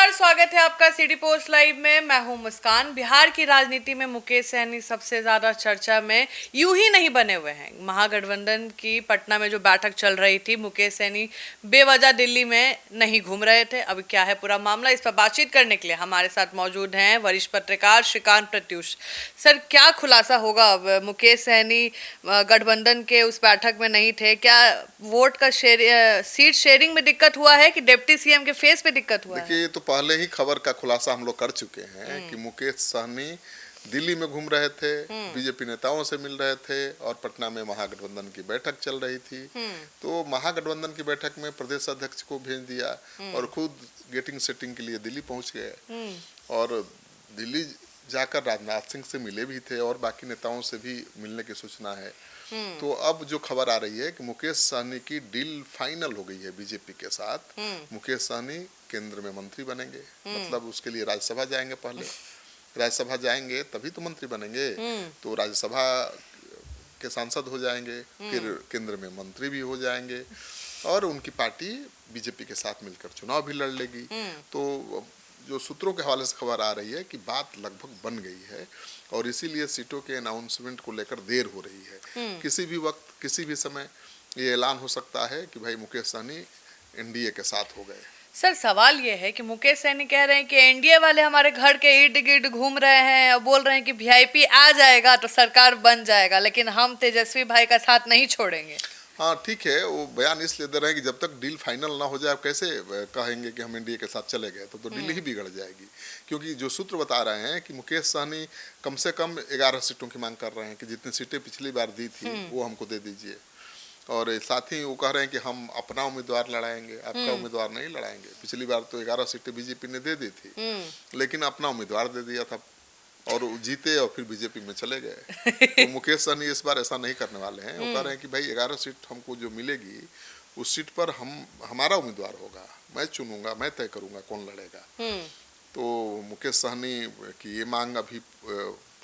नमस्कार, स्वागत है आपका सिटी पोस्ट लाइव में। मैं हूं मुस्कान। बिहार की राजनीति में मुकेश सहनी सबसे ज्यादा चर्चा में यूं ही नहीं बने हुए हैं। महागठबंधन की पटना में जो बैठक चल रही थी, मुकेश सहनी बेवजह दिल्ली में नहीं घूम रहे थे। अब क्या है पूरा मामला, इस पर बातचीत करने के लिए हमारे साथ मौजूद हैं वरिष्ठ पत्रकार श्रीकांत प्रत्युष। सर, क्या खुलासा होगा? अब मुकेश सहनी गठबंधन के उस बैठक में नहीं थे, क्या वोट का सीट शेयरिंग में दिक्कत हुआ है कि डिप्टी सीएम के फेस पे दिक्कत हुआ है? देखिए, ये तो पहले ही खबर का खुलासा हम लोग कर चुके हैं कि मुकेश सहनी दिल्ली में घूम रहे थे, बीजेपी नेताओं से मिल रहे थे और पटना में महागठबंधन की बैठक चल रही थी। तो महागठबंधन की बैठक में प्रदेश अध्यक्ष को भेज दिया और खुद गेटिंग सेटिंग के लिए दिल्ली पहुंच गए और दिल्ली जाकर राजनाथ सिंह से मिले भी थे और बाकी नेताओं से भी मिलने की सूचना है। तो अब जो खबर आ रही है कि मुकेश सहनी की डील फाइनल हो गई है बीजेपी के साथ। मुकेश सहनी केंद्र में मंत्री बनेंगे, मतलब उसके लिए राज्यसभा जाएंगे। पहले राज्यसभा जाएंगे तभी तो मंत्री बनेंगे। तो राज्यसभा के सांसद हो जाएंगे, फिर केंद्र में मंत्री भी हो जाएंगे और उनकी पार्टी बीजेपी के साथ मिलकर चुनाव भी लड़ लेगी। तो जो सूत्रों के हवाले से खबर आ रही है कि बात लगभग बन गई है और इसीलिए सीटों के अनाउंसमेंट को लेकर देर हो रही है। किसी भी वक्त, किसी भी समय ये ऐलान हो सकता है कि भाई मुकेश सहनी एनडीए के साथ हो गए। सर, सवाल ये है कि मुकेश सहनी कह रहे हैं कि एनडीए वाले हमारे घर के इर्द गिर्द घूम रहे हैं और बोल रहे हैं कि वीआईपी आ जाएगा तो सरकार बन जाएगा, लेकिन हम तेजस्वी भाई का साथ नहीं छोड़ेंगे। हाँ ठीक है, वो बयान इसलिए दे रहे हैं कि जब तक डील फाइनल ना हो जाए कैसे कहेंगे कि हम एनडीए के साथ चले गए, तो डील ही बिगड़ जाएगी। क्योंकि जो सूत्र बता रहे हैं कि मुकेश सहनी कम से कम 11 सीटों की मांग कर रहे हैं कि जितनी सीटें पिछली बार दी थी वो हमको दे दीजिए। और साथ ही वो कह रहे हैं कि हम अपना उम्मीदवार लड़ाएंगे, आपका उम्मीदवार नहीं लड़ाएंगे। पिछली बार तो 11 सीटें बीजेपी ने दे दी थी, लेकिन अपना उम्मीदवार दे दिया था और जीते और फिर बीजेपी में चले गए। तो मुकेश सहनी इस बार ऐसा नहीं करने वाले हैं। वो कह रहे हैं कि भाई 11 सीट हमको जो मिलेगी उस सीट पर हमारा उम्मीदवार होगा, मैं चुनूंगा, मैं तय करूंगा कौन लड़ेगा। तो मुकेश सहनी की ये मांग अभी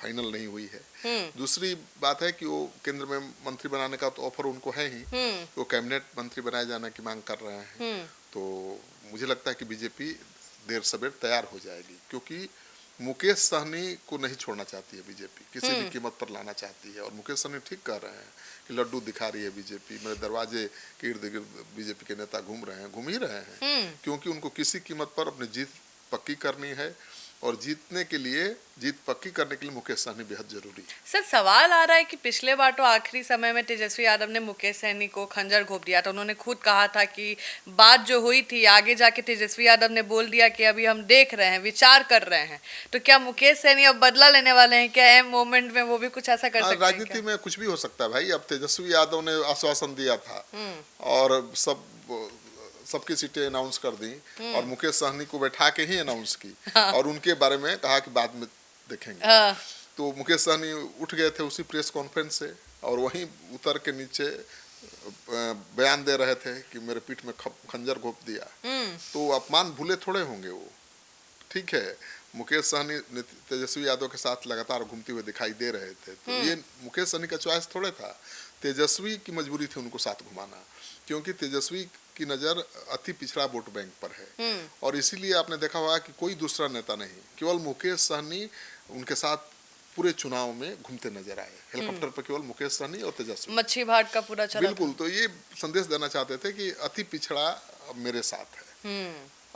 फाइनल नहीं हुई है। दूसरी बात है कि वो केंद्र में मंत्री बनाने का तो ऑफर उनको है ही, वो कैबिनेट मंत्री बनाए जाने की मांग कर रहे हैं। तो मुझे लगता है कि बीजेपी देर सवेर तैयार हो जाएगी, क्योंकि मुकेश सहनी को नहीं छोड़ना चाहती है बीजेपी, किसी भी कीमत पर लाना चाहती है। और मुकेश सहनी ठीक कह रहे हैं कि लड्डू दिखा रही है बीजेपी, मेरे दरवाजे के इर्द गिर्द बीजेपी के नेता घूम रहे हैं, घूम ही रहे हैं, क्योंकि उनको किसी कीमत पर अपनी जीत पक्की करनी है और जीतने के लिए, जीत पक्की करने के लिए मुकेश सहनी बेहद जरूरी है। सर, सवाल आ रहा है कि पिछले बार तो आखिरी समय में तेजस्वी यादव ने मुकेश सहनी को खंजर घोंप दिया था। उन्होंने खुद कहा था कि बात जो हुई थी आगे जाके तेजस्वी यादव ने बोल दिया कि अभी हम देख रहे हैं, विचार कर रहे हैं। तो क्या मुकेश सहनी अब बदला लेने वाले हैं? क्या एम मोमेंट में वो भी कुछ ऐसा कर सकते हैं? राजनीति में कुछ भी हो सकता है भाई। अब तेजस्वी यादव ने आश्वासन दिया था और सबकी सीटें अनाउंस कर दी और मुकेश सहनी को बैठा के ही अनाउंस की और उनके बारे में कहा कि बाद में देखेंगे। तो मुकेश सहनी उठ गए थे उसी प्रेस कॉन्फ्रेंस से और वहीं उतर के नीचे बयान दे रहे थे कि मेरे पीठ में खंजर घोंप दिया। तो अपमान भूले थोड़े होंगे वो। ठीक है, मुकेश सहनी तेजस्वी यादव के साथ लगातार घूमते हुए दिखाई दे रहे थे, तो ये मुकेश सहनी का चॉइस थोड़े था, तेजस्वी की मजबूरी थी उनको साथ घुमाना, क्योंकि तेजस्वी की नज़र अति पिछड़ा वोट बैंक पर है। और इसीलिए आपने देखा होगा कि कोई दूसरा नेता नहीं, केवल मुकेश सहनी उनके साथ पूरे चुनाव में घूमते नजर आए। हेलीकॉप्टर पर केवल मुकेश सहनी और तेजस्वी, मच्छी भाट का पूरा चला। बिल्कुल। तो ये संदेश देना चाहते थे कि अति पिछड़ा अब मेरे साथ है।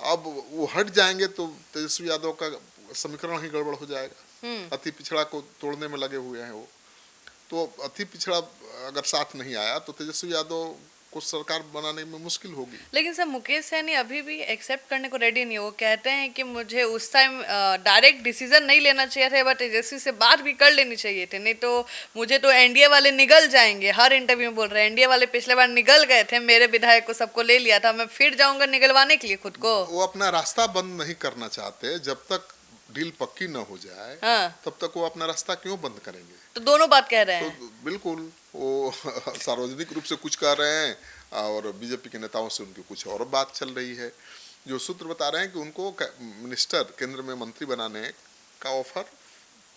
अब वो हट जाएंगे तो तेजस्वी यादव का समीकरण ही गड़बड़ हो जाएगा। अति पिछड़ा को तोड़ने में लगे हुए हैं वो। तो अति पिछड़ा अगर साथ नहीं आया तो तेजस्वी यादव को सरकार बनाने में मुश्किल होगी। लेकिन सर, मुकेश सहनी अभी भी एक्सेप्ट करने को रेडी नहीं। वो कहते हैं कि मुझे उस टाइम डायरेक्ट डिसीजन नहीं लेना चाहिए था, बट तेजस्वी से बात भी कर लेनी चाहिए थी, नहीं तो मुझे तो एनडीए वाले निगल जाएंगे। हर इंटरव्यू में बोल रहे हैं एनडीए वाले पिछले बार निगल गए थे, मेरे विधायक को सबको ले लिया था, मैं फिर जाऊंगा निगलवाने के लिए खुद को। वो अपना रास्ता बंद नहीं करना चाहते। जब तक डील पक्की न हो जाए तब तक वो अपना रास्ता क्यों बंद करेंगे? तो दोनों बात कह रहे हैं। तो बिल्कुल वो सार्वजनिक रूप से कुछ कर रहे हैं और बीजेपी के नेताओं से उनकी कुछ और बात चल रही है। जो सूत्र बता रहे हैं कि उनको मिनिस्टर, केंद्र में मंत्री बनाने का ऑफर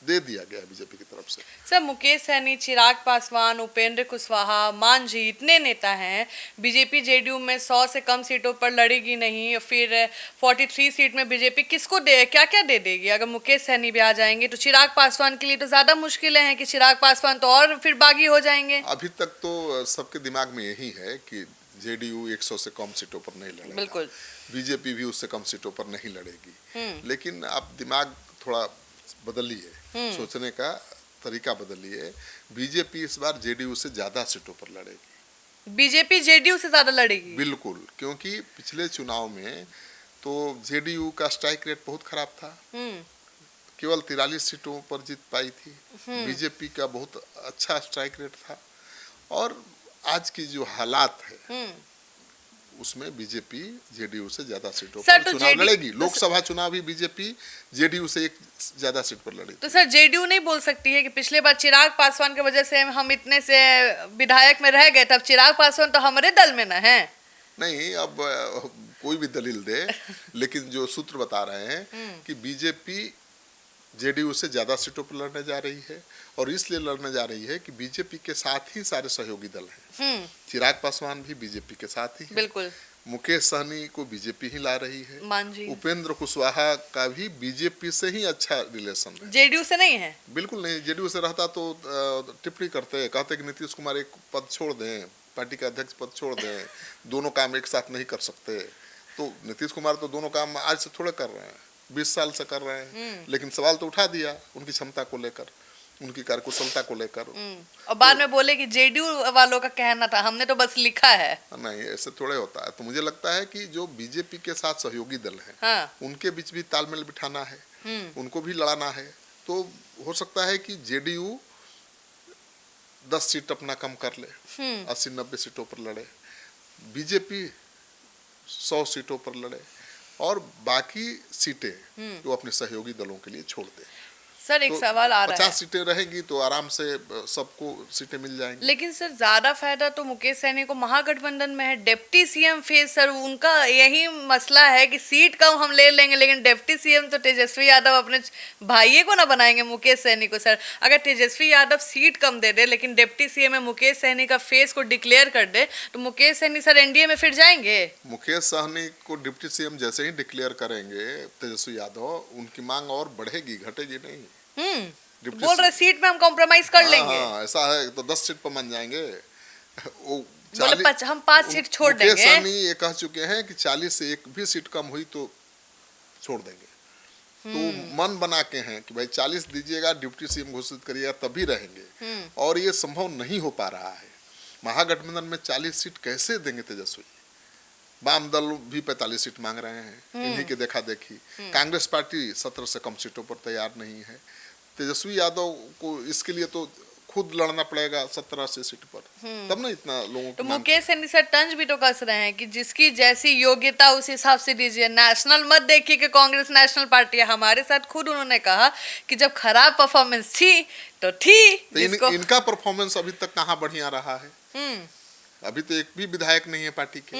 दे दिया गया है बीजेपी की तरफ से। सर, मुकेश सहनी, चिराग पासवान, उपेंद्र कुशवाहा, मांझी, इतने नेता हैं। बीजेपी जेडीयू में 100 से कम सीटों पर लड़ेगी नहीं, फिर 43 सीट में बीजेपी किसको दे, क्या क्या दे देगी? अगर मुकेश सहनी भी आ जाएंगे तो चिराग पासवान के लिए तो ज्यादा मुश्किलें हैं कि चिराग पासवान तो और फिर बागी हो जाएंगे। अभी तक तो सबके दिमाग में यही है कि जेडीयू 100 से कम सीटों पर नहीं लड़ेगा, बिल्कुल। बीजेपी भी उससे कम सीटों पर नहीं लड़ेगी। लेकिन अब दिमाग थोड़ा बदलिए, सोचने का तरीका बदलिए। बीजेपी इस बार जेडीयू से ज्यादा सीटों पर लड़ेगी। बीजेपी जेडीयू से ज्यादा लड़ेगी? बिल्कुल, क्योंकि पिछले चुनाव में तो जेडीयू का स्ट्राइक रेट बहुत खराब था, केवल 43 सीटों पर जीत पाई थी। बीजेपी का बहुत अच्छा स्ट्राइक रेट था, और आज की जो हालात है उसमें बीजेपी जेडीयू से ज्यादा सीटों पर तो चुनाव लड़ेगी। लोकसभा चुनाव भी बीजेपी जेडीयू से एक ज्यादा सीट पर लड़ेगी। तो सर, जेडीयू नहीं बोल सकती है कि पिछले बार चिराग पासवान की वजह से हम इतने से विधायक में रह गए, तब चिराग पासवान तो हमारे दल में ना है? नहीं, अब कोई भी दलील दे, लेकिन जो सूत्र बता रहे हैं कि बीजेपी जेडीयू से ज्यादा सीटों पर लड़ने जा रही है, और इसलिए लड़ने जा रही है कि बीजेपी के साथ ही सारे सहयोगी दल हैं। चिराग पासवान भी बीजेपी के साथ ही है। बिल्कुल। मुकेश सहनी को बीजेपी ही ला रही है। मांझी, उपेंद्र कुशवाहा का भी बीजेपी से ही अच्छा रिलेशन है, जेडीयू से नहीं है। बिल्कुल नहीं। जेडीयू से रहता तो टिप्पणी करते, कहते कि नीतीश कुमार एक पद छोड़ दें, पार्टी का अध्यक्ष पद छोड़ दें, दोनों काम एक साथ नहीं कर सकते। तो नीतीश कुमार तो दोनों काम आज से थोड़े कर रहे हैं, 20 साल से कर रहे हैं। लेकिन सवाल तो उठा दिया उनकी क्षमता को लेकर, उनकी कार्यकुशलता को लेकर, और बाद में बोले कि जेडीयू वालों का कहना था, हमने तो बस लिखा है। नहीं, ऐसे थोड़े होता है। तो मुझे लगता है कि जो बीजेपी के साथ सहयोगी दल हैं, हाँ। उनके बीच भी तालमेल बिठाना है, उनको भी लड़ाना है। तो हो सकता है कि जेडीयू 10 सीट अपना कम कर ले, 80-90 सीटों पर लड़े, बीजेपी 100 सीटों पर लड़े, और बाकी सीटें जो अपने सहयोगी दलों के लिए छोड़ दे। सर, एक तो सवाल आ रहा है। 50 सीटें रहेगी तो आराम से सबको सीटें मिल जाएंगी। लेकिन सर, ज्यादा फायदा तो मुकेश सहनी को महागठबंधन में है। डिप्टी सीएम फेस, सर, उनका यही मसला है कि सीट कम हम ले लेंगे, लेकिन डिप्टी सीएम तो तेजस्वी यादव अपने भाइये को ना बनाएंगे मुकेश सहनी को। सर, अगर तेजस्वी यादव सीट कम दे दे लेकिन डिप्टी सीएम में मुकेश सहनी का फेस को डिक्लेयर कर दे, तो मुकेश सहनी सर एनडीए में फिर जाएंगे? मुकेश सहनी को डिप्टी सीएम जैसे ही डिक्लेयर करेंगे तेजस्वी यादव, उनकी मांग और बढ़ेगी, घटेगी नहीं। बोल रहे सीट में हम कॉम्प्रोमाइज कर लेंगे। हाँ, ऐसा है तो 10 सीट पर मान जाएंगे। वो बोले हम 5 सीट छोड़ देंगे। मुकेश सहनी ये कह चुके हैं कि 40 से एक भी सीट कम हुई तो छोड़ देंगे। तो मन बना के हैं कि भाई 40 दीजिएगा, डिप्टी सीएम घोषित करिएगा, तभी रहेंगे। और ये संभव नहीं हो पा रहा है। महागठबंधन में 40 सीट कैसे देंगे तेजस्वी? वाम दल भी 45 सीट मांग रहे हैं, इन्हीं के देखा देखी। कांग्रेस पार्टी 17 से कम सीटों पर तैयार नहीं है। तेजस्वी यादव को इसके लिए तो खुद लड़ना पड़ेगा 17 सीट पर, तब ना इतना लोगों तो मुकेश सहनी सर तंज भी तो कस रहे हैं कि जिसकी जैसी योग्यता उस हिसाब से दीजिए। नेशनल मत देखिए कि कांग्रेस नेशनल पार्टी है। हमारे साथ खुद उन्होंने कहा कि जब खराब परफॉर्मेंस थी तो थी। तो इनका परफॉर्मेंस अभी तक कहाँ बढ़िया रहा है? अभी तो एक भी विधायक नहीं है पार्टी के।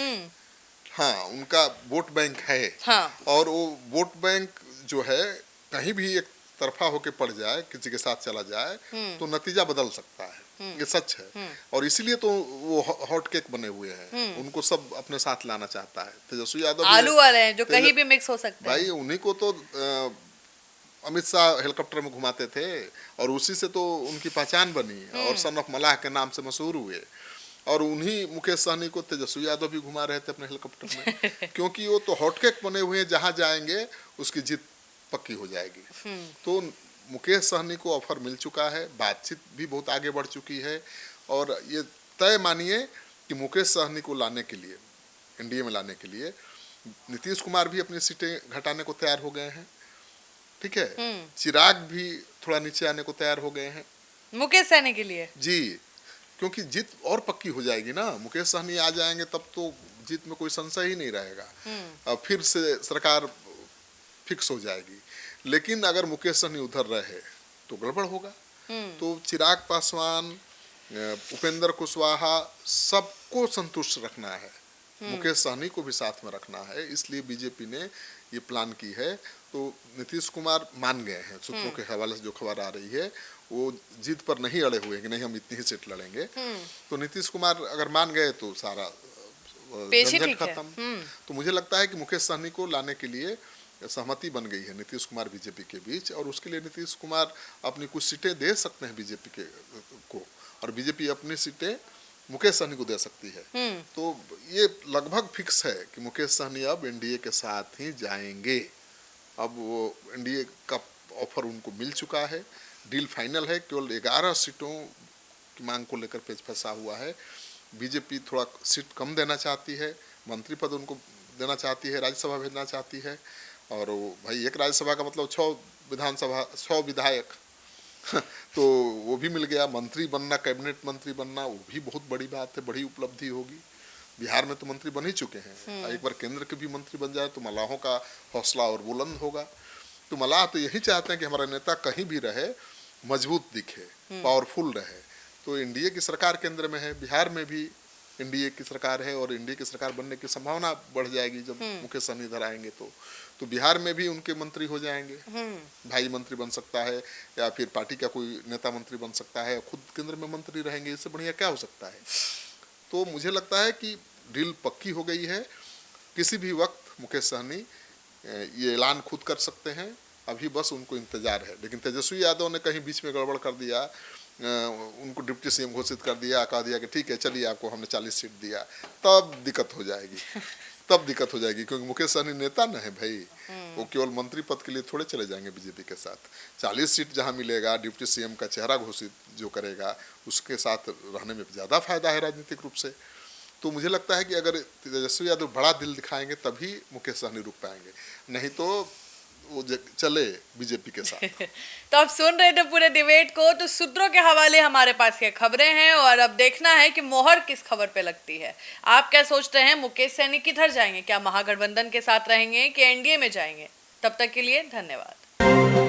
हाँ, उनका वोट बैंक है। हाँ। और वो वोट बैंक जो है कहीं भी एक तरफा होके पड़ जाए, किसी के साथ चला जाए तो नतीजा बदल सकता है। ये सच है। और इसीलिए तो वो हॉट केक बने हुए हैं, उनको सब अपने साथ लाना चाहता है। तेजस्वी यादव आलू वाले हैं जो कहीं भी मिक्स हो सकते हैं। भाई उन्हीं को तो अमित शाह हेलीकॉप्टर में घुमाते थे, और उसी से तो उनकी पहचान बनी, और सन ऑफ मलाह के नाम से मशहूर हुए। और उन्हीं मुकेश सहनी को तेजस्वी यादव भी घुमा रहे थे अपने हेलीकॉप्टर में क्योंकि वो तो हॉटकेक बने हुए हैं, जहां जाएंगे उसकी जीत पक्की हो जाएगी। तो मुकेश सहनी को ऑफर मिल चुका है, बातचीत भी बहुत आगे बढ़ चुकी है, और ये तय मानिए कि मुकेश सहनी को लाने के लिए, एनडीए में लाने के लिए नीतीश कुमार भी अपनी सीटें घटाने को तैयार हो गए हैं। ठीक है, चिराग भी थोड़ा नीचे आने को तैयार हो गए हैं मुकेश सहनी के लिए जी, क्योंकि जीत और पक्की हो जाएगी ना। मुकेश सहनी आ जाएंगे तब तो जीत में कोई संशय ही नहीं रहेगा, फिर से सरकार फिक्स हो जाएगी। लेकिन अगर मुकेश सहनी उधर रहे तो गड़बड़ होगा। तो चिराग पासवान, उपेंद्र कुशवाहा, सबको संतुष्ट रखना है मुकेश सहनी को भी साथ में रखना है, इसलिए बीजेपी ने ये प्लान की है। तो नीतीश कुमार मान गए हैं, सूत्रों के हवाले से जो खबर आ रही है वो जीत पर नहीं अड़े हुए हैं कि नहीं हम इतनी ही सीट लड़ेंगे। तो नीतीश कुमार अगर मान गए तो सारा झंझट खत्म। तो मुझे लगता है कि मुकेश सहनी को लाने के लिए सहमति बन गई है नीतीश कुमार बीजेपी के बीच, और उसके लिए नीतीश कुमार अपनी कुछ सीटें दे सकते हैं बीजेपी के को, और बीजेपी अपनी सीटें मुकेश सहनी को दे सकती है। तो ये लगभग फिक्स है कि मुकेश सहनी अब एनडीए के साथ ही जाएंगे। अब वो एनडीए का ऑफर उनको मिल चुका है, डील फाइनल है, केवल 11 सीटों की मांग को लेकर पेच फंसा हुआ है। बीजेपी थोड़ा सीट कम देना चाहती है, मंत्री पद उनको देना चाहती है, राज्यसभा भेजना चाहती है, और भाई एक राज्यसभा का मतलब 6 विधानसभा 6 विधायक तो वो भी मिल गया। मंत्री बनना, कैबिनेट मंत्री बनना, वो भी बहुत बड़ी बात है, बड़ी उपलब्धि होगी। बिहार में तो मंत्री बन ही चुके हैं, एक बार केंद्र के भी मंत्री बन जाए तो मलाहों का हौसला और बुलंद होगा। तो मलाह तो यही चाहते हैं कि हमारा नेता कहीं भी रहे मजबूत दिखे, पावरफुल रहे। तो एनडीए की सरकार केंद्र में है, बिहार में भी एनडीए की सरकार है, और एनडीए की सरकार बनने की संभावना बढ़ जाएगी जब मुकेश सहनी इधर आएंगे। तो बिहार में भी उनके मंत्री हो जाएंगे, भाई मंत्री बन सकता है, या फिर पार्टी का कोई नेता मंत्री बन सकता है, खुद केंद्र में मंत्री रहेंगे। इससे बढ़िया क्या हो सकता है। तो मुझे लगता है कि डील पक्की हो गई है। किसी भी वक्त मुकेश सहनी ये ऐलान खुद कर सकते हैं, अभी बस उनको इंतजार है। लेकिन तेजस्वी यादव ने कहीं बीच में गड़बड़ कर दिया, उनको डिप्टी सीएम घोषित कर दिया, कह दिया कि ठीक है चलिए आपको हमने 40 सीट दिया, तब दिक्कत हो जाएगी। तब दिक्कत हो जाएगी, क्योंकि मुकेश सहनी नेता न है भाई, वो केवल मंत्री पद के लिए थोड़े चले जाएंगे बीजेपी के साथ। 40 सीट जहां मिलेगा, डिप्टी सीएम का चेहरा घोषित जो करेगा, उसके साथ रहने में ज़्यादा फायदा है राजनीतिक रूप से। तो मुझे लगता है कि अगर तेजस्वी यादव बड़ा दिल दिखाएंगे तभी मुकेश सहनी रुक पाएंगे, नहीं तो वो चले बीजेपी के साथ। तो आप सुन रहे थे पूरे डिबेट को, तो सूत्रों के हवाले हमारे पास क्या खबरें हैं, और अब देखना है कि मोहर किस खबर पे लगती है। आप क्या सोचते हैं, मुकेश सहनी किधर जाएंगे? क्या महागठबंधन के साथ रहेंगे कि एनडीए में जाएंगे? तब तक के लिए धन्यवाद।